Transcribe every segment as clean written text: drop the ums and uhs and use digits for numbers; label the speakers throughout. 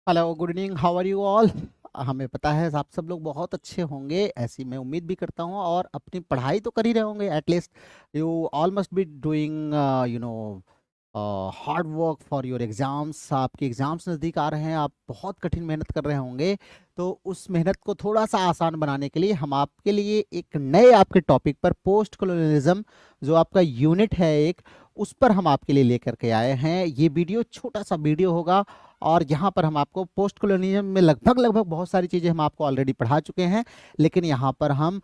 Speaker 1: Hello, good evening, how are you all. हमें पता है आप सब लोग बहुत अच्छे होंगे, ऐसी मैं उम्मीद भी करता हूँ। और अपनी पढ़ाई तो कर ही रहे होंगे, at least you all must be doing you know hard work for your exams. आपके एग्जाम्स नज़दीक आ रहे हैं, आप बहुत कठिन मेहनत कर रहे होंगे। तो उस मेहनत को थोड़ा सा आसान बनाने के लिए हम आपके लिए एक नए आपके टॉपिक पर पोस्ट कॉलोनियलिज्म, जो आपका यूनिट है एक, उस पर हम आपके लिए लेकर के आए हैं। ये वीडियो छोटा सा वीडियो होगा और यहाँ पर हम आपको पोस्ट कॉलोनियलिज्म में लगभग लगभग बहुत सारी चीज़ें हम आपको ऑलरेडी पढ़ा चुके हैं, लेकिन यहाँ पर हम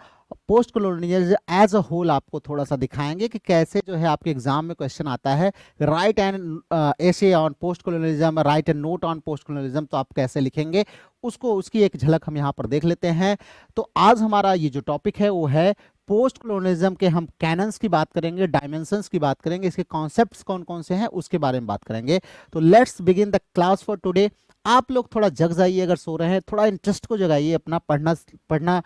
Speaker 1: post colonialism as a whole आपको थोड़ा सा दिखाएंगे कि कैसे जो है आपके एग्जाम में क्वेश्चन आता है। राइट एंड ऐसे on post colonialism, right and note on post colonialism, तो आप कैसे लिखेंगे उसको, उसकी एक झलक हम यहाँ पर देख लेते हैं। तो आज हमारा ये जो टॉपिक है वो है पोस्ट कॉलोनियलिज्म के। हम कैनन्स की बात करेंगे, डायमेंशंस की बात करेंगे, इसके कॉन्सेप्ट्स कौन कौन से हैं उसके बारे में बात करेंगे। तो let's begin the class for today. आप लोग थोड़ा जग जाइए, अगर सो रहे हैं थोड़ा इंटरेस्ट को जगाइए, अपना पढ़ना पढ़ना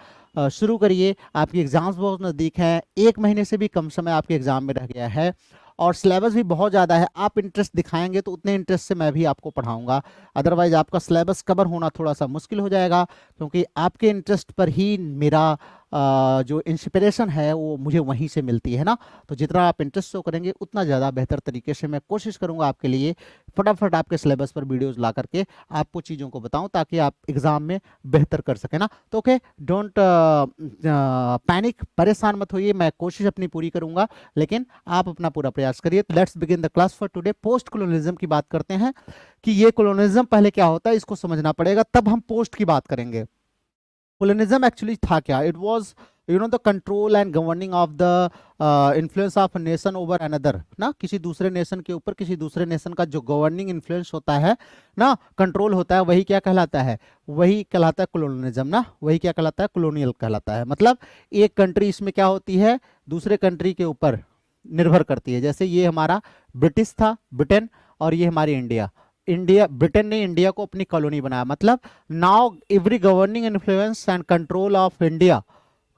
Speaker 1: शुरू करिए। आपकी एग्जाम्स बहुत नज़दीक हैं, 1 महीने से भी कम समय आपके एग्जाम में रह गया है और सिलेबस भी बहुत ज़्यादा है। आप इंटरेस्ट दिखाएंगे तो उतने इंटरेस्ट से मैं भी आपको पढ़ाऊंगा, अदरवाइज आपका सिलेबस कवर होना थोड़ा सा मुश्किल हो जाएगा, क्योंकि आपके इंटरेस्ट पर ही मेरा जो इंस्पिरेशन है वो मुझे वहीं से मिलती है ना। तो जितना आप इंटरेस्ट शो करेंगे उतना ज़्यादा बेहतर तरीके से मैं कोशिश करूंगा आपके लिए फटाफट आपके सिलेबस पर वीडियोस ला करके आपको चीज़ों को बताऊं, ताकि आप एग्ज़ाम में बेहतर कर सकें ना। तो ओके, डोंट पैनिक, परेशान मत होइए, मैं कोशिश अपनी पूरी करूंगा, लेकिन आप अपना पूरा प्रयास करिए। तो let's begin the class for today. Post colonialism की बात करते हैं कि ये कॉलोनियलिज्म पहले क्या होता है, इसको समझना पड़ेगा, तब हम पोस्ट की बात करेंगे। कॉलोनियलिज्म एक्चुअली था क्या? It was the control and governing of the influence of nation over another ना। किसी दूसरे नेशन के ऊपर किसी दूसरे नेशन का जो गवर्निंग इन्फ्लुएंस होता है ना, कंट्रोल होता है, वही क्या कहलाता है? वही कहलाता है कॉलोनियलिज्म ना। वही क्या कहलाता है? कॉलोनियल कहलाता है। मतलब एक कंट्री इसमें क्या होती है, दूसरे कंट्री के ऊपर निर्भर करती है। जैसे ये हमारा ब्रिटिश था, ब्रिटेन, और ये हमारी इंडिया। इंडिया, ब्रिटेन ने इंडिया को अपनी कॉलोनी बनाया। मतलब now every governing influence and control of India,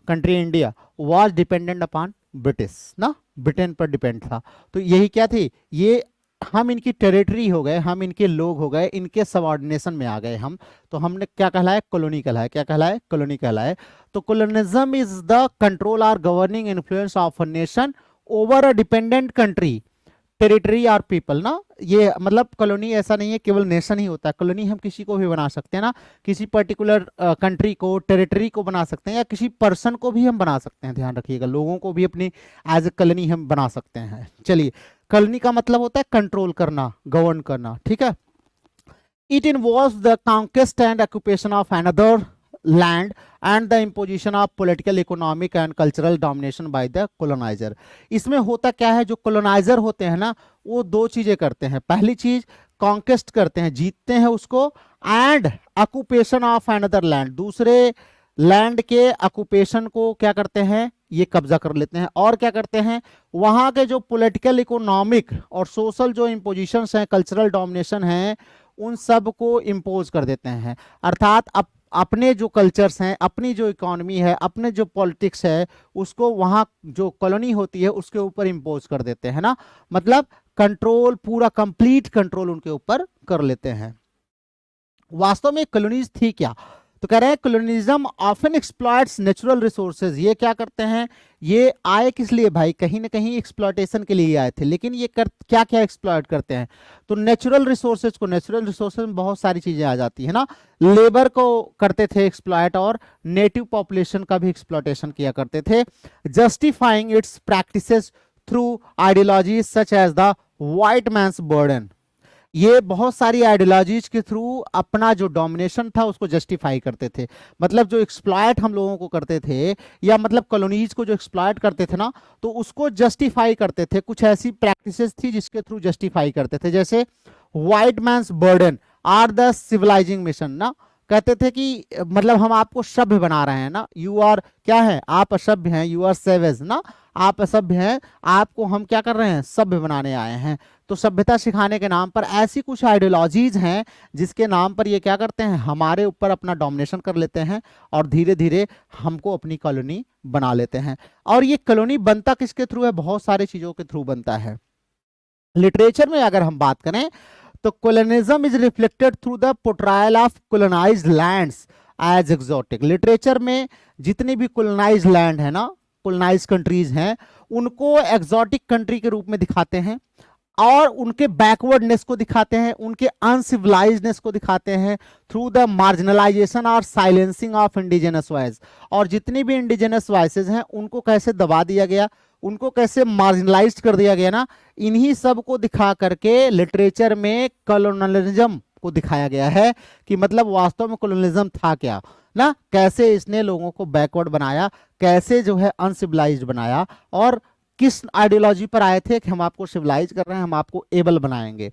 Speaker 1: country India, was dependent upon British ना, ब्रिटेन पर डिपेंड था। तो यही क्या थी, ये हम इनकी टेरिटरी हो गए, हम इनके लोग हो गए, इनके सबऑर्डिनेशन में आ गए हम। तो हमने क्या कहलाए? कॉलोनी कहलाए। क्या कहलाए? कॉलोनी कहलाए। तो कॉलोनिज्म इज द कंट्रोल और governing influence of a nation over a dependent country, territory और पीपल ना। ये मतलब कॉलोनी ऐसा नहीं है केवल नेशन ही होता है, कॉलोनी हम किसी को भी बना सकते हैं ना। किसी पर्टिकुलर कंट्री को, टेरिटरी को बना सकते हैं, या किसी पर्सन को भी हम बना सकते हैं। ध्यान रखिएगा, लोगों को भी अपनी एज ए कॉलोनी हम बना सकते हैं। चलिए, कॉलोनी का मतलब होता है कंट्रोल करना, गवर्न करना, ठीक है। It involves the conquest and occupation of another land and the imposition of political, economic and cultural domination by the colonizer। इसमें होता क्या है, जो colonizer होते हैं ना, वो दो चीजें करते हैं। पहली चीज कॉन्केस्ट करते हैं, जीतते हैं उसको, and occupation of another land, दूसरे लैंड के ऑक्यूपेशन को क्या करते हैं, ये कब्जा कर लेते हैं। और क्या करते हैं, वहां के जो पॉलिटिकल, इकोनॉमिक और सोशल जो इम्पोजिशंस हैं, कल्चरल डोमिनेशन है, उन सब को इम्पोज कर देते हैं। अर्थात अपने जो कल्चर्स हैं, अपनी जो इकोनॉमी है, अपने जो पॉलिटिक्स है, उसको वहाँ जो कॉलोनी होती है उसके ऊपर इम्पोज कर देते हैं ना। मतलब कंट्रोल, पूरा कंप्लीट कंट्रोल उनके ऊपर कर लेते हैं। वास्तव में कॉलोनीज थी क्या? तो कह रहे हैं colonialism often exploits natural resources. ये क्या करते हैं, ये आए किस लिए भाई? कहीं ना कहीं एक्सप्लॉयटेशन के लिए आए थे, लेकिन ये क्या क्या एक्सप्लॉयट करते हैं? तो नेचुरल रिसोर्सेज को, नेचुरल रिसोर्सेज में बहुत सारी चीजें आ जाती है ना। लेबर को करते थे एक्सप्लॉयट, और नेटिव पॉपुलेशन का भी एक्सप्लॉयटेशन किया करते थे, justifying its practices through ideologies such as the white man's burden. ये बहुत सारी आइडियोलॉजीज के थ्रू अपना जो डोमिनेशन था उसको जस्टिफाई करते थे। मतलब जो एक्सप्लॉयट हम लोगों को करते थे, या मतलब कॉलोनीज को जो एक्सप्लॉयट करते थे ना, तो उसको जस्टिफाई करते थे। कुछ ऐसी प्रैक्टिसेस थी जिसके थ्रू जस्टिफाई करते थे, जैसे white man's burden or the civilising mission ना। कहते थे कि मतलब हम आपको सभ्य बना रहे हैं ना, यू आर क्या है, आप असभ्य हैं, यू आर सेवेज ना, आप असभ्य हैं, आपको हम क्या कर रहे हैं, सभ्य बनाने आए हैं। तो सभ्यता सिखाने के नाम पर ऐसी कुछ आइडियोलॉजीज हैं जिसके नाम पर ये क्या करते हैं, हमारे ऊपर अपना डोमिनेशन कर लेते हैं और धीरे धीरे हमको अपनी कॉलोनी बना लेते हैं। और ये कॉलोनी बनता किसके थ्रू है? बहुत सारी चीजों के थ्रू बनता है। लिटरेचर में अगर हम बात करें तो colonialism is reflected through the portrayal of colonized lands as exotic. Literature में जितनी भी colonized land है ना, colonized countries हैं, उनको exotic country के रूप में दिखाते हैं और उनके बैकवर्डनेस को दिखाते हैं, उनके अनसिविलाइज्डनेस को दिखाते हैं थ्रू द मार्जिनलाइजेशन और साइलेंसिंग ऑफ इंडिजिनस वॉइस। और जितनी भी इंडिजिनस वॉइसेज हैं उनको कैसे दबा दिया गया, उनको कैसे मार्जिनलाइज कर दिया गया ना, इन्हीं सब को दिखा करके लिटरेचर में कॉलोनियलिज्म को दिखाया गया है कि मतलब वास्तव में कॉलोनियलिज्म था क्या ना, कैसे इसने लोगों को बैकवर्ड बनाया, कैसे जो है अनसिविलाइज्ड बनाया, और किस आइडियोलॉजी पर आए थे कि हम आपको सिविलाइज कर रहे हैं, हम आपको एबल बनाएंगे।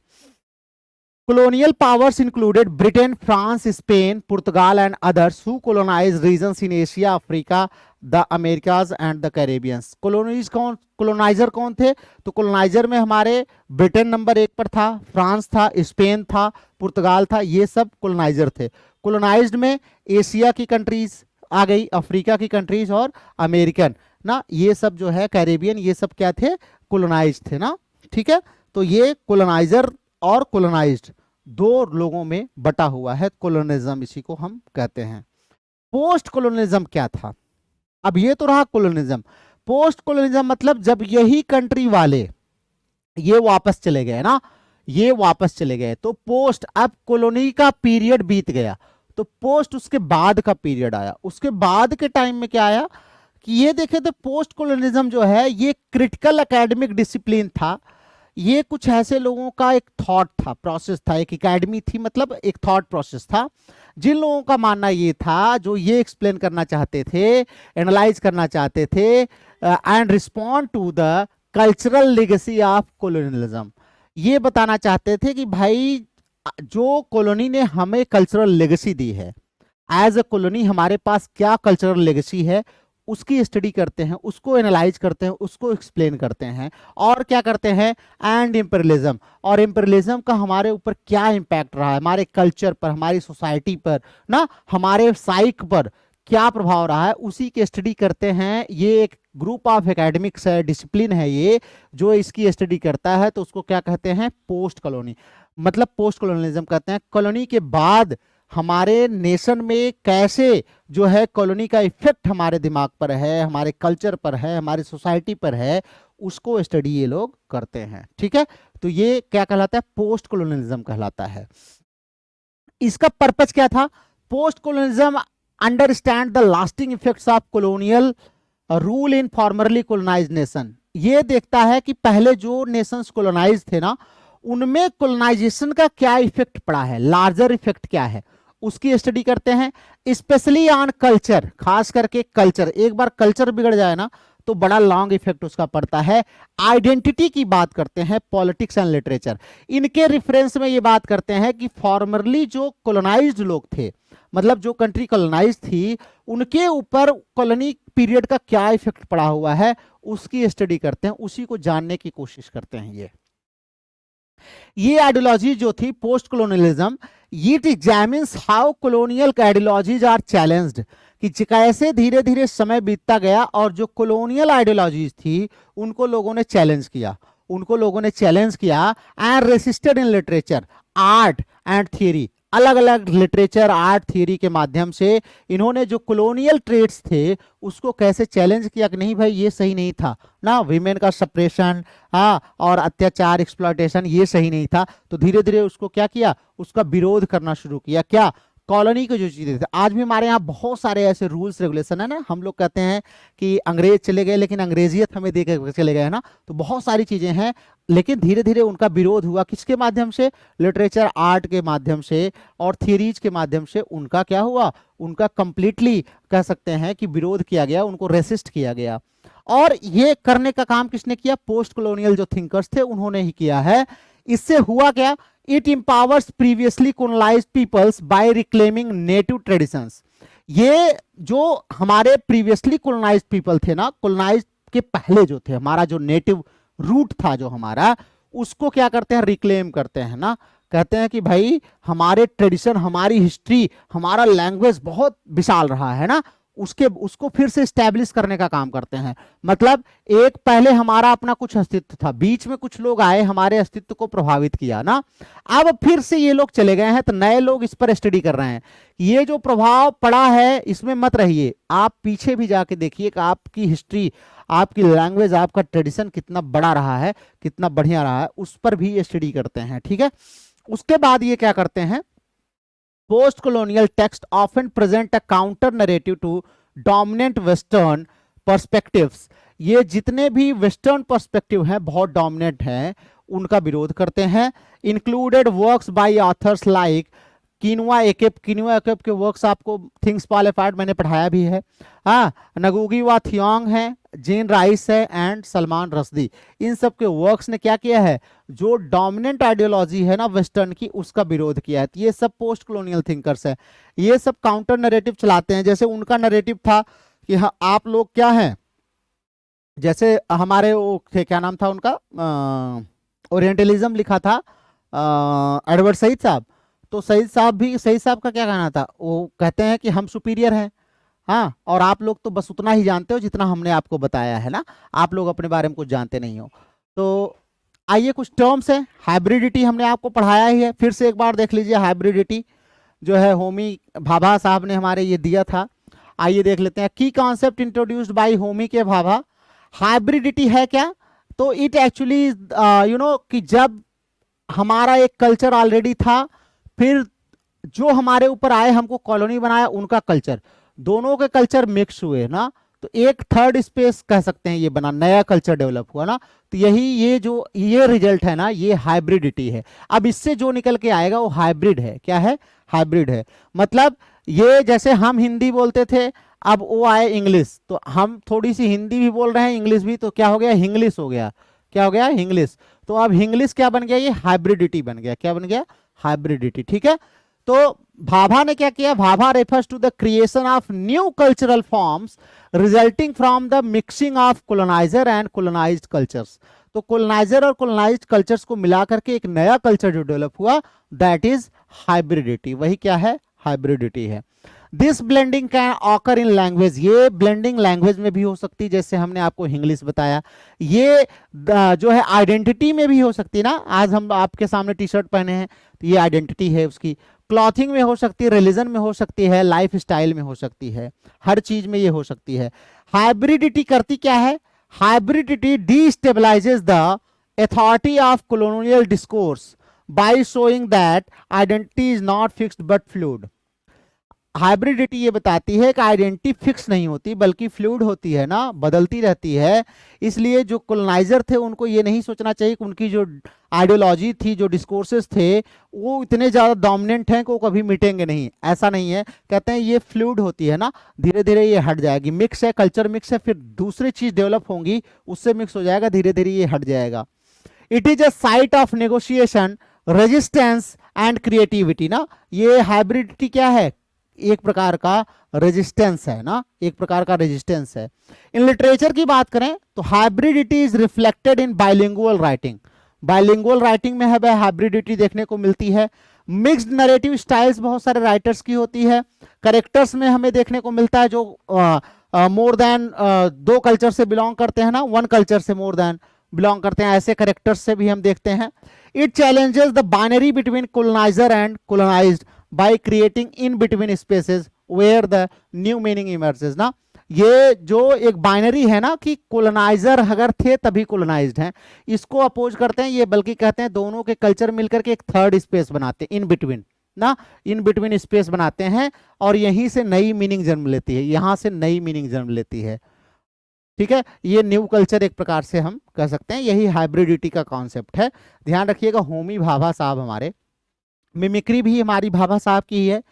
Speaker 1: Colonial powers included Britain, France, Spain, Portugal and others who colonized regions in Asia, Africa, the Americas and the Caribbean. colonizer कौन थे? तो colonizer में हमारे ब्रिटेन नंबर 1 पर था, फ्रांस था, स्पेन था, पुर्तगाल था, ये सब colonizer थे। colonized में एशिया की कंट्रीज आ गई, अफ्रीका की कंट्रीज और अमेरिकन ना, ये सब जो है कैरेबियन, ये सब क्या थे? colonized थे ना, ठीक है। तो ये colonizer और colonized दो लोगों में बटा हुआ है कोलोनिज्म, इसी को हम कहते हैं। पोस्ट कोलोनिज्म क्या था? अब ये तो रहा कोलोनिज्म। पोस्ट कोलोनिज्म मतलब जब यही कंट्री वाले ये वापस चले गए ना, ये वापस चले गए, तो पोस्ट, अब कॉलोनी का पीरियड बीत गया, तो पोस्ट उसके बाद का पीरियड आया। उसके बाद के टाइम में क्या आया कि ये देखे तो पोस्ट कोलोनिज्म जो है ये क्रिटिकल एकेडमिक डिसिप्लिन था। ये कुछ ऐसे लोगों का एक थॉट था, प्रोसेस था, एक एकेडमी थी, मतलब एक थॉट प्रोसेस था, जिन लोगों का मानना ये था, जो ये एक्सप्लेन करना चाहते थे, एनालाइज करना चाहते थे and respond to the cultural legacy of colonialism. ये बताना चाहते थे कि भाई जो कॉलोनी ने हमें कल्चरल लेगेसी दी है, एज अ कॉलोनी हमारे पास क्या कल्चरल लेगेसी है, उसकी स्टडी करते हैं, उसको एनालाइज करते हैं, उसको एक्सप्लेन करते हैं, और क्या करते हैं, एंड इंपीरियलिज्म, और इंपीरियलिज्म का हमारे ऊपर क्या इम्पैक्ट रहा है, हमारे कल्चर पर, हमारी सोसाइटी पर ना, हमारे साइक पर क्या प्रभाव रहा है, उसी की स्टडी करते हैं। ये एक ग्रुप ऑफ एकेडमिक्स है, डिसिप्लिन है ये, जो इसकी स्टडी करता है, तो उसको क्या कहते हैं? पोस्ट कॉलोनी, मतलब पोस्ट कॉलोनियलिज्म कहते हैं। कॉलोनी के बाद हमारे नेशन में कैसे जो है कॉलोनी का इफेक्ट हमारे दिमाग पर है, हमारे कल्चर पर है, हमारी सोसाइटी पर है, उसको स्टडी ये लोग करते हैं, ठीक है। तो ये क्या कहलाता है? पोस्ट कॉलोनियलिज्म कहलाता है। इसका पर्पस क्या था? Post colonialism understand the lasting effects of colonial rule in formerly colonised nation. ये देखता है कि पहले जो नेशंस कॉलोनाइज थे ना, उनमें कॉलोनाइजेशन का क्या इफेक्ट पड़ा है, लार्जर इफेक्ट क्या है, उसकी स्टडी करते हैं। स्पेशली ऑन कल्चर, खास करके कल्चर, एक बार कल्चर बिगड़ जाए ना तो बड़ा लॉन्ग इफेक्ट उसका पड़ता है। आइडेंटिटी की बात करते हैं, पॉलिटिक्स एंड लिटरेचर, इनके रेफरेंस में ये बात करते हैं कि फॉर्मरली जो कॉलोनाइज्ड लोग थे, मतलब जो कंट्री कॉलोनाइज थी, उनके ऊपर कॉलोनी पीरियड का क्या इफेक्ट पड़ा हुआ है, उसकी स्टडी करते हैं, उसी को जानने की कोशिश करते हैं। ये आइडियोलॉजी जो थी post colonialism, it examines how colonial ideologies are challenged, कि कैसे धीरे धीरे समय बीतता गया और जो कॉलोनियल आइडियोलॉजीज थी उनको लोगों ने चैलेंज किया, and resisted in literature, art and theory. अलग अलग लिटरेचर, आर्ट, थियरी के माध्यम से इन्होंने जो कॉलोनियल ट्रेड्स थे उसको कैसे चैलेंज किया कि नहीं भाई ये सही नहीं था ना, वीमेन का सप्रेशन, और अत्याचार, एक्सप्लॉयटेशन, ये सही नहीं था। तो धीरे धीरे उसको क्या किया, उसका विरोध करना शुरू किया। क्या? कॉलोनी की जो चीजें थी। आज भी हमारे यहाँ बहुत सारे ऐसे रूल्स रेगुलेशन है ना, हम लोग कहते हैं कि अंग्रेज चले गए लेकिन अंग्रेजियत हमें दे के चले गए ना, तो बहुत सारी चीजें हैं, लेकिन धीरे धीरे उनका विरोध हुआ। किसके माध्यम से? लिटरेचर, आर्ट के माध्यम से और थियरीज के माध्यम से उनका क्या हुआ, उनका कंप्लीटली कह सकते हैं कि विरोध किया गया, उनको रेसिस्ट किया गया। और ये करने का काम किसने किया? पोस्ट कॉलोनियल जो थिंकर्स थे उन्होंने ही किया है। इससे हुआ क्या? It empowers previously colonised peoples by reclaiming native traditions. ये जो हमारे प्रीवियसली कॉलोनाइज्ड पीपल थे ना, कॉलोनाइज्ड के पहले जो थे, हमारा जो नेटिव रूट था जो हमारा, उसको क्या करते हैं? रिक्लेम करते हैं ना, कहते हैं कि भाई हमारे ट्रेडिशन, हमारी हिस्ट्री, हमारा लैंग्वेज बहुत विशाल रहा है ना, उसको फिर से स्टैब्लिश करने का काम करते हैं। मतलब एक पहले हमारा अपना कुछ अस्तित्व था, बीच में कुछ लोग आए, हमारे अस्तित्व को प्रभावित किया ना, अब फिर से ये लोग चले गए हैं, तो नए लोग इस पर स्टडी कर रहे हैं। ये जो प्रभाव पड़ा है इसमें मत रहिए, आप पीछे भी जाके देखिए कि आपकी हिस्ट्री, आपकी लैंग्वेज, आपका ट्रेडिशन कितना बड़ा रहा है, कितना बढ़िया रहा है, उस पर भी ये स्टडी करते हैं। ठीक है, उसके बाद ये क्या करते हैं, post colonial text often present a counter narrative to dominant western perspectives। ये जितने भी वेस्टर्न पर्सपेक्टिव हैं, बहुत डोमिनेंट हैं, उनका विरोध करते हैं। Included works by authors like Chinua Achebe के वर्क्स, आपको थिंग्स फॉल अपार्ट मैंने पढ़ाया भी है। हाँ, नगुगी वा थियोंग है, जेन राइस है एंड सलमान रश्दी, इन सब के वर्क्स ने क्या किया है, जो डोमिनेंट आइडियोलॉजी है ना वेस्टर्न की, उसका विरोध किया है। ये सब पोस्ट कॉलोनियल थिंकर्स है, ये सब काउंटर नैरेटिव चलाते हैं। जैसे उनका नैरेटिव था कि हाँ आप लोग क्या हैं, जैसे हमारे वो क्या नाम था उनका, ओरिएंटलिज्म लिखा था एडवर्ड सईद साहब, तो सईद साहब का क्या कहना था, वो कहते हैं कि हम सुपीरियर हैं, हाँ, और आप लोग तो बस उतना ही जानते हो जितना हमने आपको बताया है ना, आप लोग अपने बारे में कुछ जानते नहीं हो। तो आइए कुछ टर्म्स है, हाइब्रिडिटी हमने आपको पढ़ाया ही है, फिर से एक बार देख लीजिए। हाइब्रिडिटी जो है होमी भाभा साहब ने हमारे ये दिया था, आइए देख लेते हैं। की कॉन्सेप्ट इंट्रोड्यूस्ड बाय होमी के भाभा। हाइब्रिडिटी है क्या, तो इट एक्चुअली कि जब हमारा एक कल्चर ऑलरेडी था, फिर जो हमारे ऊपर आए, हमको कॉलोनी बनाया, उनका कल्चर, दोनों के कल्चर मिक्स हुए ना, तो एक थर्ड स्पेस कह सकते हैं ये बना, नया कल्चर डेवलप हुआ ना, तो यही ये रिजल्ट है ना, ये हाइब्रिडिटी है। अब इससे जो निकल के आएगा वो हाइब्रिड है। क्या है, हाइब्रिड है। मतलब ये जैसे हम हिंदी बोलते थे, अब वो आए इंग्लिश, तो हम थोड़ी सी हिंदी भी बोल रहे हैं, इंग्लिश भी, तो क्या हो गया, हिंग्लिश हो गया। क्या हो गया, हिंग्लिश। तो अब हिंग्लिश क्या बन गया, ये हाइब्रिडिटी बन गया। क्या बन गया, हाइब्रिडिटी। ठीक है, तो भाभा ने क्या किया, Bhabha refers to the creation of new cultural forms resulting from the mixing of colonizer and colonized cultures. तो कोलोनाइजर और कोलोनाइज्ड कल्चर्स को मिला करके एक नया कल्चर जो डेवलप हुआ, दैट इज हाइब्रिडिटी। वही क्या है, हाइब्रिडिटी है। This blending can occur in language, ये ब्लेंडिंग लैंग्वेज में भी हो सकती है, जैसे हमने आपको इंग्लिश बताया। ये जो है आइडेंटिटी में भी हो सकती है ना, आज हम आपके सामने टी शर्ट पहने हैं, तो ये आइडेंटिटी है उसकी। क्लॉथिंग में हो सकती है, रिलीजन में हो सकती है, लाइफ स्टाइल में हो सकती है, हर चीज में ये हो सकती है। हाइब्रिडिटी करती क्या है, hybridity destabilizes the authority of colonial discourse by showing that identity is not fixed but fluid. Hybridity ये बताती है कि आइडेंटिटी फिक्स नहीं होती बल्कि फ्लूइड होती है ना, बदलती रहती है। इसलिए जो कॉलोनाइजर थे उनको ये नहीं सोचना चाहिए कि उनकी जो आइडियोलॉजी थी, जो डिस्कोर्सेस थे, वो इतने ज़्यादा डोमिनेंट हैं कि वो कभी मिटेंगे नहीं। ऐसा नहीं है, कहते हैं ये फ्लूइड होती है ना, धीरे धीरे ये हट जाएगी। मिक्स है, कल्चर मिक्स है, फिर दूसरी चीज़ डेवलप होंगी, उससे मिक्स हो जाएगा, धीरे धीरे ये हट जाएगा। It is a site of negotiation, resistance and creativity ना। ये हाइब्रिडिटी क्या है, एक प्रकार का रेजिस्टेंस है ना, एक प्रकार का रेजिस्टेंस है। इन लिटरेचर की बात करें तो hybridity is reflected in bilingual writing. Bilingual writing में है हाइब्रिडिटी देखने को मिलती है। मिक्स्ड नैरेटिव स्टाइल्स बहुत सारे राइटर्स की होती है। करेक्टर्स में हमें देखने को मिलता है जो मोर देन दो कल्चर से बिलोंग करते हैं ना, वन कल्चर से मोर देन बिलोंग करते हैं, ऐसे करेक्टर्स से भी हम देखते हैं। It challenges the binary between colonizer and colonized by creating in between spaces where the new meaning emerges ना। ये जो एक बाइनरी है ना कि कोलोनाइजर अगर थे तभी कोलोनाइज्ड हैं, इसको अपोज करते हैं ये, बल्कि कहते हैं दोनों के कल्चर मिलकर के एक थर्ड स्पेस बनाते हैं, इन बिटवीन ना, इन बिटवीन स्पेस बनाते हैं, और यहीं से नई मीनिंग जन्म लेती है, यहां से नई मीनिंग जन्म लेती है। ठीक है, ये न्यू कल्चर एक प्रकार से हम कह सकते हैं, यही हाइब्रिडिटी का कॉन्सेप्ट है। ध्यान रखिएगा, होमी भाभा साहब हमारे। मिमिक्री भी हमारी भाभा साहब की ही है।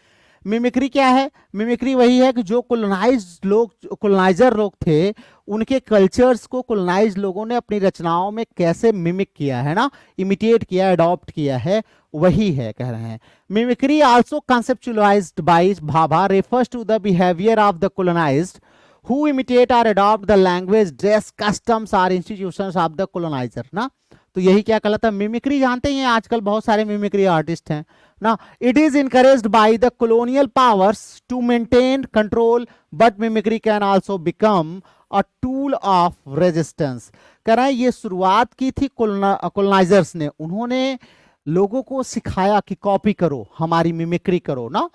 Speaker 1: मिमिक्री क्या है, मिमिक्री वही है कि जो कोलोनाइजर लोग थे, उनके कल्चर्स को कोलोनाइज लोगों ने अपनी रचनाओं में कैसे मिमिक किया है ना, इमिटेट किया, अडॉप्ट किया है, वही है कह रहे हैं। Mimicry also conceptualized by Bhabha refers to the behaviour of the colonized who imitate or adopt the language, dress, customs or institutions of the colonizer ना। तो यही क्या कहलाता है, मिमिक्री। जानते हैं आजकल बहुत सारे मिमिक्री आर्टिस्ट हैं ना. It is encouraged by the colonial powers to maintain control, but mimicry can also become a tool of resistance. कह रहा है ये शुरुआत की थी कॉलोनाइजर्स ने, उन्होंने लोगों को सिखाया कि कॉपी करो हमारी मिमिक्री करो ना,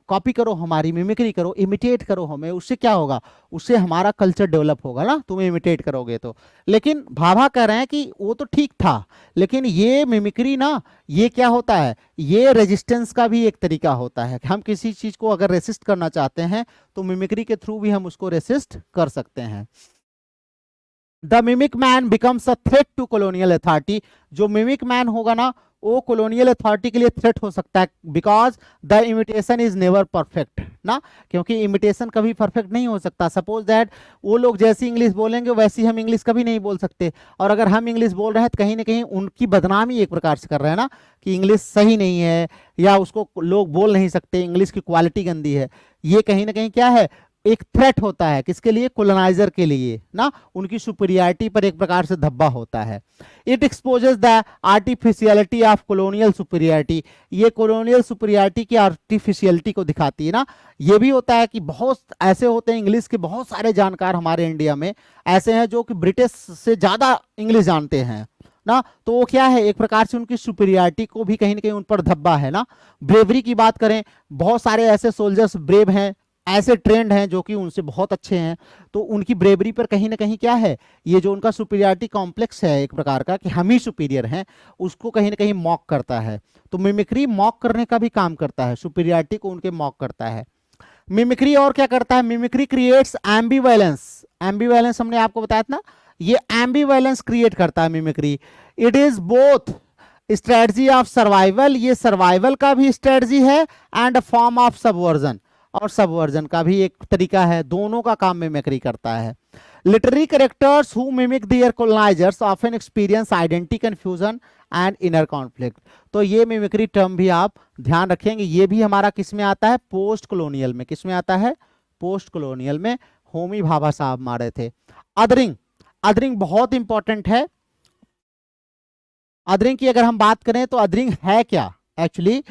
Speaker 1: कॉपी करो हमारी मिमिक्री करो, इमिटेट करो हमें, उससे क्या होगा, उससे हमारा कल्चर डेवलप होगा ना, तुम इमिटेट करोगे तो. लेकिन भाभा कह रहे हैं कि वो तो ठीक था, लेकिन ये मिमिक्री ना, ये क्या होता है, ये रेजिस्टेंस का भी एक तरीका होता है कि हम किसी चीज को अगर रेसिस्ट करना चाहते हैं तो मिमिक्री के थ्रू भी हम उसको रेसिस्ट कर सकते हैं. The mimic man becomes a threat to colonial authority. जो मिमिक मैन होगा ना, वो कॉलोनियल अथॉरिटी के लिए थ्रेट हो सकता है, because the imitation is never perfect ना, क्योंकि इमिटेशन कभी परफेक्ट नहीं हो सकता. सपोज दैट वो लोग जैसी इंग्लिश बोलेंगे वैसी हम इंग्लिश कभी नहीं बोल सकते, और अगर हम इंग्लिश बोल रहे हैं तो कहीं ना कहीं उनकी बदनामी एक प्रकार से कर रहे हैं ना, कि इंग्लिश सही नहीं है या उसको लोग बोल नहीं सकते, इंग्लिश की क्वालिटी गंदी है. ये कहीं ना कहीं क्या है, एक थ्रेट होता है, किसके लिए, कॉलोनाइजर के लिए ना, उनकी सुपीरियरिटी पर एक प्रकार से धब्बा होता है. It exposes the artificiality of colonial superiority. ये कॉलोनियल सुपीरियरिटी की आर्टिफिशियलिटी को दिखाती है ना. ये भी होता है कि बहुत ऐसे होते हैं इंग्लिश के बहुत सारे जानकार हमारे इंडिया में ऐसे हैं जो कि ब्रिटिश से ज्यादा इंग्लिश जानते हैं ना, तो वो क्या है, एक प्रकार से उनकी सुपीरियरिटी को भी कहीं ना कहीं उन पर धब्बा है ना. ब्रेवरी की बात करें, बहुत सारे ऐसे सोल्जर्स ब्रेव हैं, ऐसे ट्रेंड हैं जो कि उनसे बहुत अच्छे हैं, तो उनकी ब्रेवरी पर कहीं ना कहीं क्या है, ये जो उनका सुपीरियरिटी कॉम्प्लेक्स है एक प्रकार का कि हम ही सुपीरियर हैं, उसको कहीं ना कहीं मॉक करता है. तो मिमिक्री मॉक करने का भी काम करता है, सुपीरियरिटी को उनके मॉक करता है. मिमिक्री और क्या करता है, मिमिक्री क्रिएट्स एम्बिवैलेंस. एम्बिवैलेंस हमने आपको बताया था ना, ये एम्बिवैलेंस क्रिएट करता है mimicry. It is both strategy of survival, ये सर्वाइवल का भी स्ट्रेटजी है, and a form of subversion, और सबवर्जन का भी एक तरीका है, दोनों का काम मिमिक्री करता है. Literary characters who mimic their colonisers often experience identity confusion and inner conflict. तो ये मिमिक्री टर्म भी आप ध्यान रखेंगे, ये भी हमारा किस में आता है, पोस्ट कॉलोनियल में. किस में आता है, पोस्ट कॉलोनियल में. होमी भाभा साहब मारे थे. अदरिंग, अदरिंग बहुत इंपॉर्टेंट है. अदरिंग की अगर हम बात करें तो अदरिंग है क्या, एक्चुअली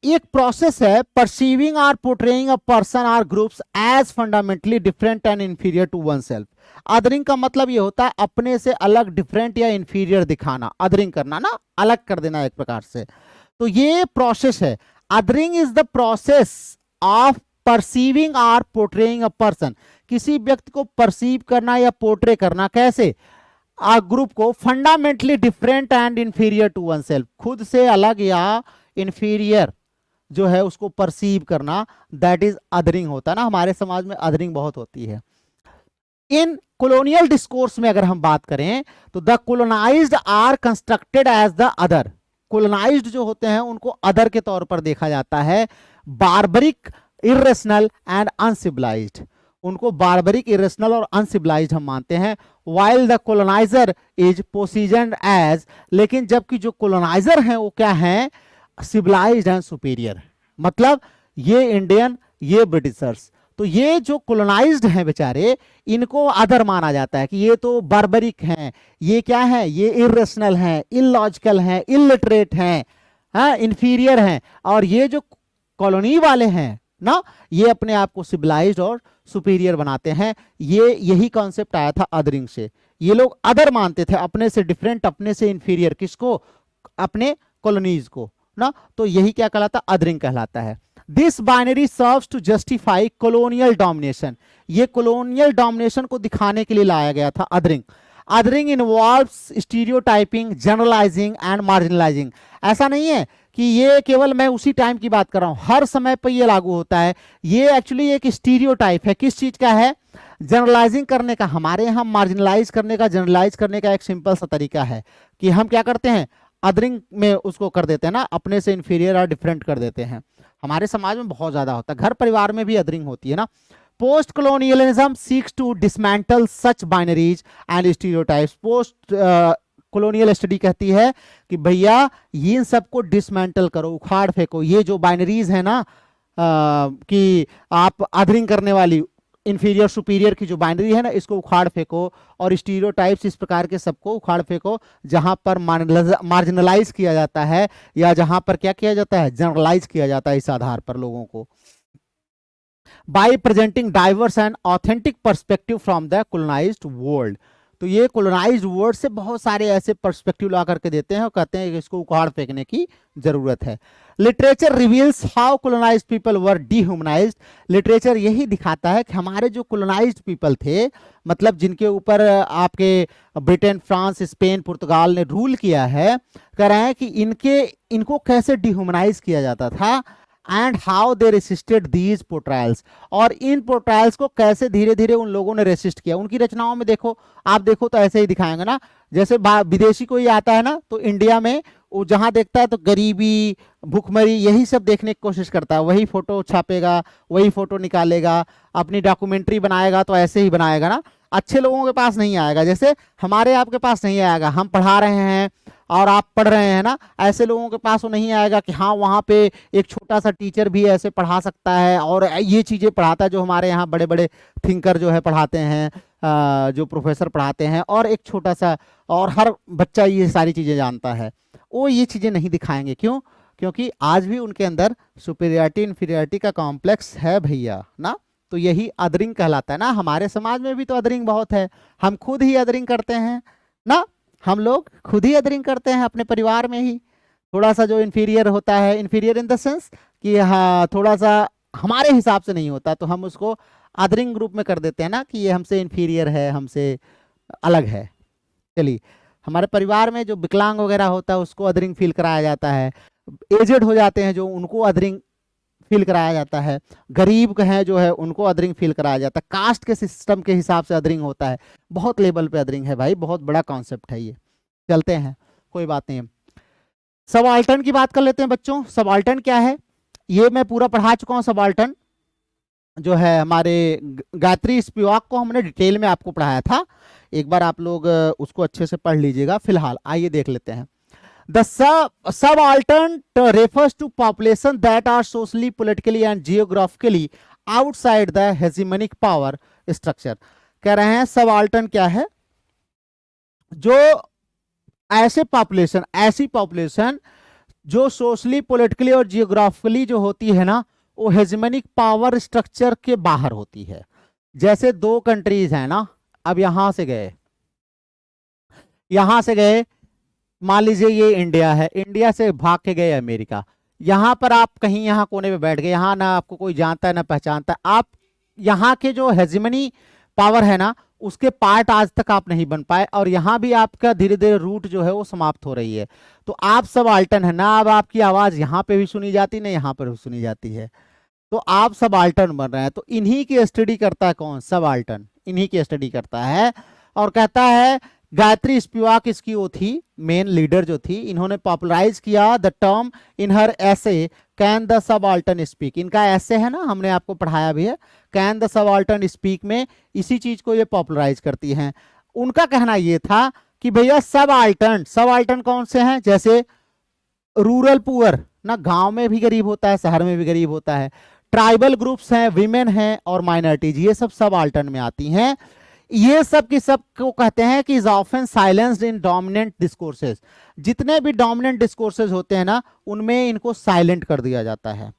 Speaker 1: एक प्रोसेस है perceiving or portraying a person or groups as fundamentally different and inferior to oneself. Othering का मतलब ये होता है अपने से अलग, डिफरेंट या इंफीरियर दिखाना, अदरिंग करना ना, अलग कर देना एक प्रकार से. तो ये प्रोसेस है. Othering is the process of perceiving or portraying a person. किसी व्यक्ति को परसीव करना या पोर्ट्रे करना, कैसे, आ ग्रुप को fundamentally different and inferior to oneself, खुद से अलग या इंफीरियर जो है उसको परसीव करना, दैट इज अदरिंग होता है ना. हमारे समाज में अदरिंग बहुत होती है. इन कॉलोनियल डिस्कोर्स में अगर हम बात करें तो the colonised are constructed as the other. Colonised जो होते हैं उनको अदर के तौर पर देखा जाता है. बार्बरिक, इरेशनल एंड अनसिविलाइज्ड, उनको बार्बरिक, इरेशनल और अनसिविलाइज्ड हम मानते हैं. While the colonizer is positioned as, लेकिन जबकि जो कॉलोनाइजर हैं वो क्या हैं, सिविलाइज्ड एंड सुपीरियर. मतलब ये इंडियन, ये ब्रिटिशर्स, तो ये जो कॉलोनाइज्ड हैं बेचारे, इनको अदर माना जाता है कि ये तो बार्बरिक हैं, ये क्या है, ये इरेशनल हैं, इलॉजिकल हैं, इलिटरेट हैं, हाँ, इंफीरियर हैं. और ये जो कॉलोनी वाले हैं ना, ये अपने आप को सिविलाइज्ड और सुपीरियर बनाते हैं. ये यही कॉन्सेप्ट आया था अदरिंग से. ये लोग अदर मानते थे, अपने से डिफरेंट, अपने से इंफीरियर, किसको, अपने कॉलोनीज को ना. तो यही क्या कहलाता, अदरिंग कहलाता है. This binary serves to justify colonial domination. ये कॉलोनियल डोमिनेशन को दिखाने के लिए लाया गया था othering. Othering involves stereotyping, generalizing and marginalizing. ऐसा नहीं है कि ये केवल मैं उसी टाइम की बात कर रहा हूं, हर समय पर ये लागू होता है. ये एक्चुअली एक स्टीरियोटाइप है. किस चीज का है, जनरलाइजिंग करने का. हमारे यहाँ मार्जिनलाइज करने का, जनरलाइज करने का एक सिंपल सा तरीका है कि हम क्या करते हैं, अदरिंग में उसको कर देते हैं ना, अपने से इंफीरियर और डिफरेंट कर देते हैं. हमारे समाज में बहुत ज्यादा होता है, घर परिवार में भी अदरिंग होती है ना. Post colonialism seeks to dismantle such binaries and stereotypes. Post colonial study कहती है कि भैया इन सबको डिसमेंटल करो, उखाड़ फेंको. ये जो बाइनरीज है ना, कि आप अदरिंग करने वाली, इंफीरियर सुपीरियर की जो बाइनरी है ना, इसको उखाड़ फेंको, और स्टीरियोटाइप्स इस प्रकार के सबको उखाड़ फेंको, जहां पर मार्जिनलाइज किया जाता है, या जहां पर क्या किया जाता है, जनरलाइज किया जाता है इस आधार पर लोगों को, by presenting diverse and authentic perspective from the colonized world. तो ये कोलोनाइज्ड वर्ल्ड से बहुत सारे ऐसे पर्सपेक्टिव ला करके देते हैं और कहते हैं कि इसको उखाड़ फेंकने की जरूरत है। Literature reveals how colonized people were dehumanized. Literature यही दिखाता है कि हमारे जो कोलोनाइज्ड पीपल थे, मतलब जिनके ऊपर आपके ब्रिटेन, फ्रांस, स्पेन, पुर्तगाल ने रूल किया है, कह रहे हैं कि इनको कैसे डिह्यूमनाइज किया जाता था, and how they resisted these portrayals, और इन पोर्ट्रायल्स को कैसे धीरे धीरे उन लोगों ने रेसिस्ट किया। उनकी रचनाओं में देखो, आप देखो तो ऐसे ही दिखाएंगे ना, जैसे विदेशी कोई आता है ना, तो इंडिया में वो जहां देखता है तो गरीबी, भूखमरी, यही सब देखने की कोशिश करता है, वही फोटो छापेगा, वही फोटो निकालेगा, अपनी डॉक्यूमेंट्री बनाएगा, तो ऐसे ही बनाएगा ना, अच्छे लोगों के पास नहीं आएगा, जैसे हमारे आपके पास नहीं आएगा। हम पढ़ा रहे हैं और आप पढ़ रहे हैं ना, ऐसे लोगों के पास वो नहीं आएगा कि हाँ वहाँ पे एक छोटा सा टीचर भी ऐसे पढ़ा सकता है और ये चीज़ें पढ़ाता है, जो हमारे यहाँ बड़े बड़े थिंकर जो है पढ़ाते हैं, जो प्रोफेसर पढ़ाते हैं, और एक छोटा सा, और हर बच्चा ये सारी चीज़ें जानता है, वो ये चीज़ें नहीं दिखाएंगे। क्यों? क्योंकि आज भी उनके अंदर सुपीरियरिटी इंफीरियरिटी का कॉम्प्लेक्स है भैया ना। तो यही अदरिंग कहलाता है ना। हमारे समाज में भी तो अदरिंग बहुत है, हम खुद ही अदरिंग करते हैं ना, हम लोग खुद ही अदरिंग करते हैं अपने परिवार में ही। थोड़ा सा जो इन्फीरियर होता है, इन्फीरियर इन द सेंस कि हाँ थोड़ा सा हमारे हिसाब से नहीं होता, तो हम उसको अदरिंग ग्रुप में कर देते हैं ना, कि ये हमसे इन्फीरियर है, हमसे अलग है। चलिए, हमारे परिवार में जो विकलांग वगैरह होता है उसको अदरिंग फील कराया जाता है, एजेड हो जाते हैं जो, उनको अदरिंग फील कराया जाता है, गरीब हैं जो है उनको अदरिंग फील कराया जाता है, कास्ट के सिस्टम के हिसाब से अदरिंग होता है, बहुत लेवल पे अदरिंग है भाई, बहुत बड़ा कॉन्सेप्ट है ये। चलते हैं, कोई बात नहीं। सबाल्टर्न की बात कर लेते हैं बच्चों। सबाल्टर्न क्या है, ये मैं पूरा पढ़ा चुका हूँ। सबाल्टर्न जो है हमारे गायत्री स्पिवाक को हमने डिटेल में आपको पढ़ाया था, एक बार आप लोग उसको अच्छे से पढ़ लीजिएगा। फिलहाल आइए देख लेते हैं। The subaltern refers to population that are socially, politically and geographically outside the hegemonic power structure। कह रहे हैं subaltern क्या है, जो ऐसी पॉपुलेशन जो सोशली, पॉलिटिकली और जियोग्राफिकली जो होती है ना, वो हेजेमनिक पावर स्ट्रक्चर के बाहर होती है। जैसे दो कंट्रीज हैं ना, अब यहां से गए, मान लीजिए ये इंडिया है, इंडिया से भाग के गए अमेरिका, यहाँ पर आप कहीं यहाँ कोने में बैठ गए, यहाँ ना आपको कोई जानता है ना पहचानता है, आप यहाँ के जो हेजेमनी पावर है ना उसके पार्ट आज तक आप नहीं बन पाए, और यहाँ भी आपका धीरे धीरे रूट जो है वो समाप्त हो रही है। तो आप सबाल्टर्न है ना, अब आपकी आवाज यहाँ पे भी सुनी जाती ना, यहाँ पर भी सुनी जाती है, तो आप सबाल्टर्न बन रहे हैं। तो इन्हीं की स्टडी करता है कौन, सबाल्टर्न, इन्हीं की स्टडी करता है। और कहता है गायत्री स्पिवाक इसकी वो थी, मेन लीडर जो थी, इन्होंने पॉपुलराइज किया द टर्म इन हर ऐसे कैन द सबाल्टर्न स्पीक। इनका ऐसे है ना, हमने आपको पढ़ाया भी है, कैन द सबाल्टर्न स्पीक में इसी चीज को ये पॉपुलराइज करती हैं। उनका कहना ये था कि भैया सबाल्टर्न कौन से हैं, जैसे रूरल पुअर ना, गांव में भी गरीब होता है, शहर में भी गरीब होता है, ट्राइबल ग्रुप्स हैं, विमेन हैं और माइनॉरिटीज, ये सब सबाल्टर्न में आती हैं। ये सब की सब को कहते हैं कि is often silenced in dominant discourses. जितने भी डोमिनेंट डिस्कोर्सेस होते हैं ना, उनमें इनको साइलेंट कर दिया जाता है।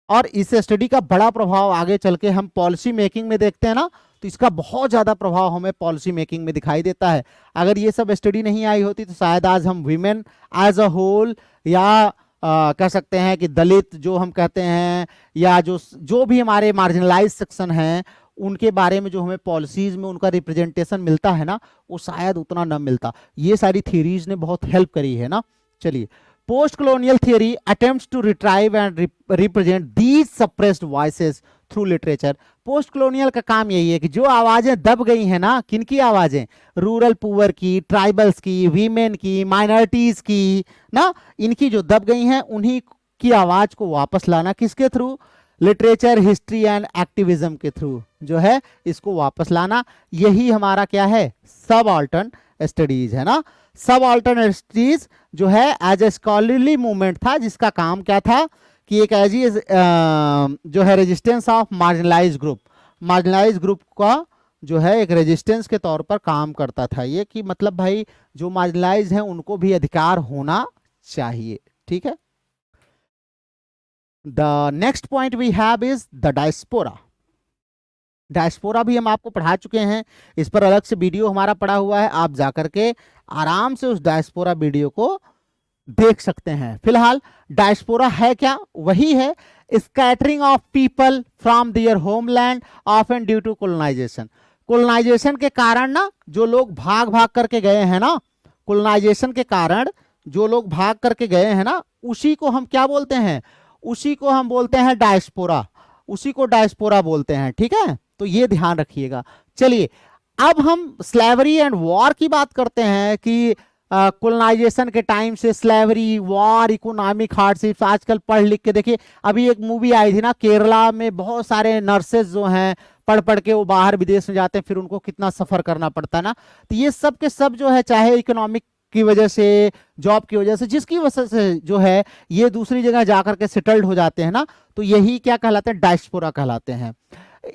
Speaker 1: और इस स्टडी का बड़ा प्रभाव आगे चल के हम पॉलिसी मेकिंग में देखते हैं ना, तो इसका बहुत ज्यादा प्रभाव हमें पॉलिसी मेकिंग में दिखाई देता है। अगर ये सब स्टडी नहीं आई होती तो शायद आज हम विमेन एज अ होल, या कह सकते हैं कि दलित जो हम कहते हैं, या जो भी हमारे मार्जिनलाइज सेक्शन हैं, उनके बारे में जो हमें पॉलिसीज में उनका रिप्रेजेंटेशन मिलता है ना, वो शायद उतना न मिलता। ये सारी थियरीज ने बहुत हेल्प करी है ना। चलिए, post colonial theory attempts to retrieve and represent these suppressed voices through literature. Post colonial का काम यही है कि जो आवाजें दब गई हैं ना, किनकी आवाजें, रूरल पुअर की, ट्राइबल्स की, वीमेन की, माइनॉरिटीज की ना, इनकी जो दब गई हैं, उन्हीं की आवाज को वापस लाना, किसके through, literature, history and activism के थ्रू जो है इसको वापस लाना। यही हमारा क्या है, सबाल्टर्न स्टडीज है ना। सबाल्टर्न स्टडीज जो है एज ए स्कॉलरली मूवमेंट था, जिसका काम क्या था कि एक एज जो है resistance of marginalised group, marginalised group का जो है एक रेजिस्टेंस के तौर पर काम करता था ये, कि मतलब भाई जो मार्जिनलाइज हैं उनको भी अधिकार होना चाहिए, ठीक है। The next point we have is the diaspora. Diaspora भी हम आपको पढ़ा चुके हैं, इस पर अलग से वीडियो हमारा पड़ा हुआ है, आप जाकर के आराम से उस डायस्पोरा वीडियो को देख सकते हैं। फिलहाल डायस्पोरा है क्या? वही है scattering of people from their homeland often due to colonisation. Colonisation के कारण ना जो लोग भाग भाग करके गए हैं ना, कोलोनाइजेशन के कारण जो लोग भाग करके गए हैं ना, उसी को हम क्या बोलते हैं? उसी को हम बोलते हैं डायस्पोरा, उसी को डायस्पोरा बोलते हैं, ठीक है। तो ये ध्यान रखिएगा। चलिए अब हम स्लेवरी एंड वॉर की बात करते हैं कि कोलोनाइजेशन के टाइम से स्लेवरी, वॉर, इकोनॉमिक हार्डशिप्स, आजकल पढ़ लिख के देखिए, अभी एक मूवी आई थी ना केरला में, बहुत सारे नर्सेज जो हैं पढ़ पढ़ के वो बाहर विदेश में जाते हैं, फिर उनको कितना सफर करना पड़ता है ना। तो ये सब के सब जो है, चाहे इकोनॉमिक की वजह से, जॉब की वजह से, जिसकी वजह से जो है ये दूसरी जगह जाकर के सेटल्ड हो जाते हैं ना, तो यही क्या कहलाते हैं? डायस्पोरा कहलाते हैं।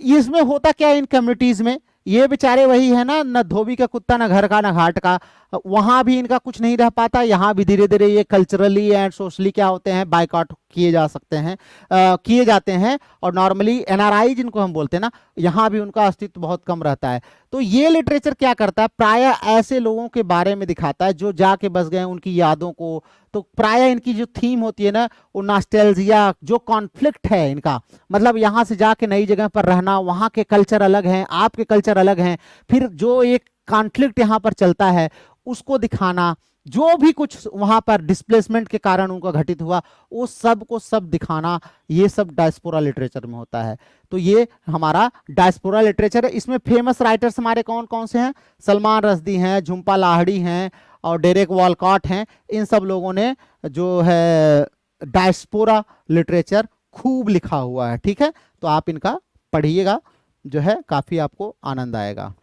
Speaker 1: इसमें होता क्या है इन कम्युनिटीज में? ये बेचारे वही है ना, न धोबी का कुत्ता, न घर का, न घाट का। वहां भी इनका कुछ नहीं रह पाता, यहाँ भी धीरे धीरे ये कल्चरली एंड सोशली क्या होते हैं? बाइकआउट किए जा सकते हैं, किए जाते हैं। और नॉर्मली एनआरआई जिनको हम बोलते हैं ना, यहाँ भी उनका अस्तित्व बहुत कम रहता है। तो ये लिटरेचर क्या करता है? प्राय ऐसे लोगों के बारे में दिखाता है जो जाके बस गए, उनकी यादों को। तो प्राय इनकी जो थीम होती है ना, वो नॉस्टैल्जिया, जो कॉन्फ्लिक्ट है इनका, मतलब यहाँ से जाके नई जगह पर रहना, वहाँ के कल्चर अलग हैं, आपके कल्चर अलग हैं, फिर जो एक कॉन्फ्लिक्ट यहाँ पर चलता है उसको दिखाना, जो भी कुछ वहां पर डिस्प्लेसमेंट के कारण उनका घटित हुआ, वो सब को सब दिखाना, ये सब डायस्पोरा लिटरेचर में होता है। तो ये हमारा डायस्पोरा लिटरेचर है। इसमें फेमस राइटर्स हमारे कौन कौन से हैं? सलमान रश्दी हैं, झुम्पा लाहिड़ी हैं और डेरेक वॉलकॉट हैं। इन सब लोगों ने जो है डायस्पोरा लिटरेचर खूब लिखा हुआ है, ठीक है। तो आप इनका पढ़िएगा, जो है काफी आपको आनंद आएगा।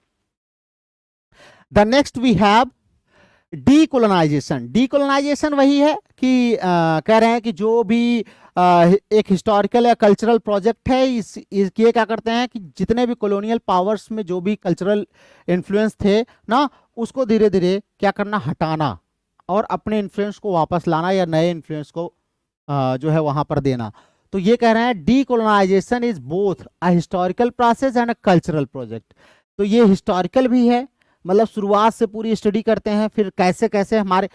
Speaker 1: The next we have decolonisation. Decolonisation वही है कि कह रहे हैं कि जो भी एक हिस्टोरिकल या कल्चरल प्रोजेक्ट है, ये क्या करते हैं कि जितने भी कॉलोनियल पावर्स में जो भी कल्चरल इन्फ्लुएंस थे ना, उसको धीरे धीरे क्या करना? हटाना, और अपने इन्फ्लुएंस को वापस लाना या नए इन्फ्लुएंस को जो है वहां पर देना। तो ये कह रहे हैं decolonisation is both a historical process and a cultural project. तो ये हिस्टोरिकल भी है, मतलब शुरुआत से पूरी स्टडी करते हैं, फिर कैसे कैसे हमारे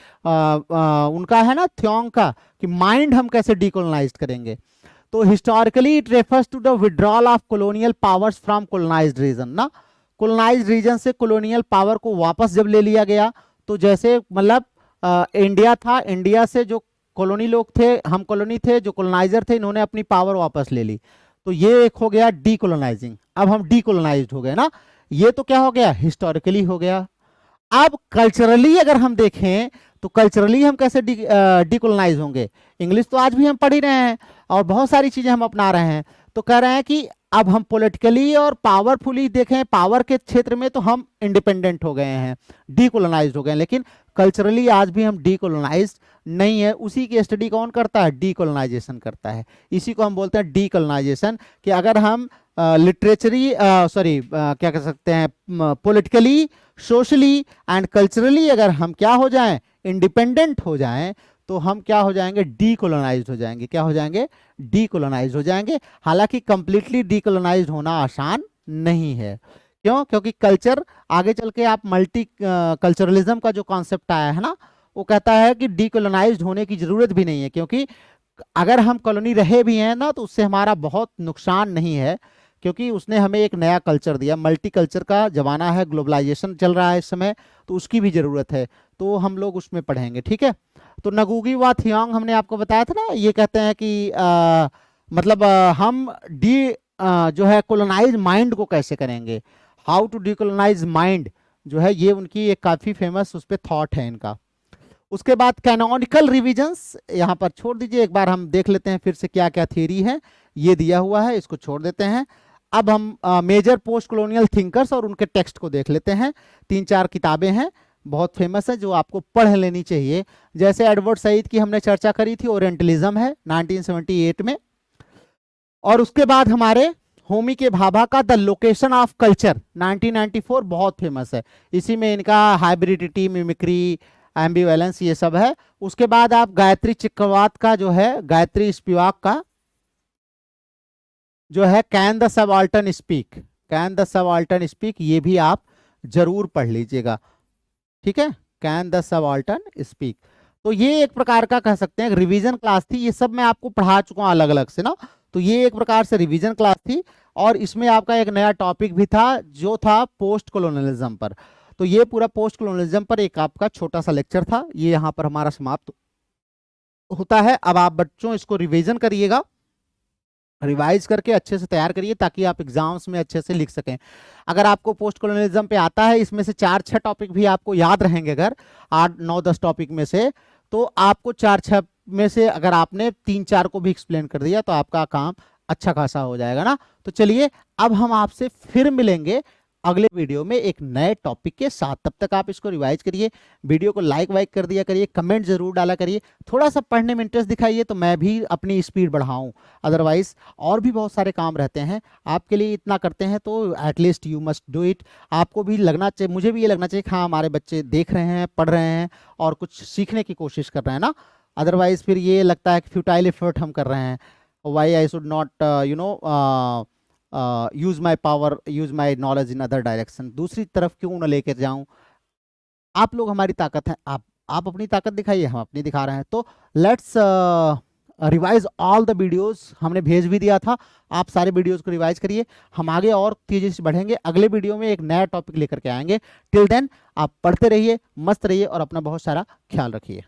Speaker 1: उनका है ना थ्योंग का, कि माइंड हम कैसे डीकोलोनाइज करेंगे। तो historically it refers to the withdrawal of colonial powers from colonised region ना, कॉलोनाइज्ड रीजन से कॉलोनियल पावर को वापस जब ले लिया गया, तो जैसे मतलब इंडिया था, इंडिया से जो कॉलोनी लोग थे, हम कॉलोनी थे, जो कॉलोनाइजर थे, इन्होंने अपनी पावर वापस ले ली। तो ये एक हो गया डीकोलोनाइजिंग, अब हम डीकोलोनाइज्ड हो गए ना। ये तो क्या हो गया? हिस्टोरिकली हो गया। अब कल्चरली अगर हम देखें तो कल्चरली हम कैसे डीकोलोनाइज होंगे? इंग्लिश तो आज भी हम पढ़ ही रहे हैं और बहुत सारी चीजें हम अपना रहे हैं। तो कह रहे हैं कि अब हम पॉलिटिकली और पावरफुली देखें, पावर के क्षेत्र में तो हम इंडिपेंडेंट हो गए हैं, डीकोलोनाइज्ड हो गए हैं, लेकिन कल्चरली आज भी हम डीकोलोनाइज्ड नहीं है। उसी की स्टडी कौन करता है? डीकोलोनाइजेशन करता है। इसी को हम बोलते हैं डीकोलोनाइजेशन। कि अगर हम लिटरेचरी क्या कह सकते हैं, पॉलिटिकली, सोशली एंड कल्चरली अगर हम क्या हो जाएं? इंडिपेंडेंट हो जाएं, तो हम क्या हो जाएंगे? डीकोलोनाइज्ड हो जाएंगे। क्या हो जाएंगे? डीकोलोनाइज्ड हो जाएंगे। हालांकि कंप्लीटली डीकोलोनाइज्ड होना आसान नहीं है। क्यों? क्योंकि कल्चर आगे चल के आप मल्टी कल्चरलिज्म का जो कॉन्सेप्ट आया है ना, वो कहता है कि डीकोलोनाइज्ड होने की जरूरत भी नहीं है, क्योंकि अगर हम कॉलोनी रहे भी हैं ना, तो उससे हमारा बहुत नुकसान नहीं है, क्योंकि उसने हमें एक नया कल्चर दिया। मल्टी कल्चर का जमाना है, ग्लोबलाइजेशन चल रहा है इस समय, तो उसकी भी जरूरत है, तो हम लोग उसमें पढ़ेंगे, ठीक है। तो नगुगी वा थियांग हमने आपको बताया था ना, ये कहते हैं कि मतलब हम जो है कोलोनाइज माइंड को कैसे करेंगे, हाउ टू डीकोलोनाइज माइंड, जो है ये उनकी एक काफी फेमस उस पर थॉट है इनका। उसके बाद कैनोनिकल रिविजन्स यहाँ पर छोड़ दीजिए, एक बार हम देख लेते हैं फिर से क्या क्या थ्योरी है। ये दिया हुआ है, इसको छोड़ देते हैं। अब हम मेजर पोस्ट कॉलोनियल थिंकर्स और उनके टेक्स्ट को देख लेते हैं। 3-4 किताबें हैं, बहुत फेमस है, जो आपको पढ़ लेनी चाहिए। जैसे एडवर्ड सईद की हमने चर्चा करी थी, ओरिएंटलिज्म है 1978 में। और उसके बाद हमारे होमी के भाभा का द लोकेशन ऑफ कल्चर 1994 बहुत फेमस है। इसी में इनका हाइब्रिडिटी, मिमिक्री, एम्बिवेलेंस ये सब है। उसके बाद आप गायत्री चक्रवात का जो है, गायत्री स्पिवाक का जो है can the subaltern speak, can the subaltern speak, ये भी आप जरूर पढ़ लीजिएगा। ठीक है, कैन द सबाल्टर्न स्पीक। तो ये एक प्रकार का कह सकते हैं रिवीजन क्लास थी। ये सब मैं आपको पढ़ा चुका हूं अलग अलग से ना, तो ये एक प्रकार से रिवीजन क्लास थी। और इसमें आपका एक नया टॉपिक भी था जो था पोस्ट कॉलोनियलिज्म पर। तो ये पूरा पोस्ट कॉलोनियलिज्म पर एक आपका छोटा सा लेक्चर था, ये यहाँ पर हमारा समाप्त होता है। अब आप बच्चों इसको रिवीजन करिएगा, रिवाइज करके अच्छे से तैयार करिए ताकि आप एग्जाम्स में अच्छे से लिख सकें। अगर आपको पोस्ट कॉलोनियलिज्म पे आता है, इसमें से 4-6 टॉपिक भी आपको याद रहेंगे, अगर 8-9-10 टॉपिक में से, तो आपको 4-6 में से अगर आपने 3-4 को भी एक्सप्लेन कर दिया तो आपका काम अच्छा खासा हो जाएगा ना। तो चलिए अब हम आपसे फिर मिलेंगे अगले वीडियो में एक नए टॉपिक के साथ। तब तक आप इसको रिवाइज करिए, वीडियो को लाइक वाइक कर दिया करिए, कमेंट जरूर डाला करिए, थोड़ा सा पढ़ने में इंटरेस्ट दिखाइए तो मैं भी अपनी स्पीड बढ़ाऊं। अदरवाइज और भी बहुत सारे काम रहते हैं आपके लिए, इतना करते हैं तो at least you must do it. आपको भी लगना चाहिए, मुझे भी ये लगना चाहिए कि हाँ हमारे बच्चे देख रहे हैं, पढ़ रहे हैं और कुछ सीखने की कोशिश कर रहे हैं ना। अदरवाइज फिर ये लगता है कि फ्यूटाइल एफर्ट हम कर रहे हैं, why I should not use my power, use my knowledge in other direction, दूसरी तरफ क्यों ना लेकर जाऊं। आप लोग हमारी ताकत है, आप अपनी ताकत दिखाइए, हम अपनी दिखा रहे हैं। तो let's revise all the videos, हमने भेज भी दिया था, आप सारे वीडियोस को रिवाइज करिए। हम आगे और तेजी से बढ़ेंगे, अगले वीडियो में एक नया टॉपिक लेकर के आएंगे। टिल देन आप पढ़ते रहिए, मस्त रहिए और अपना बहुत सारा ख्याल रखिए।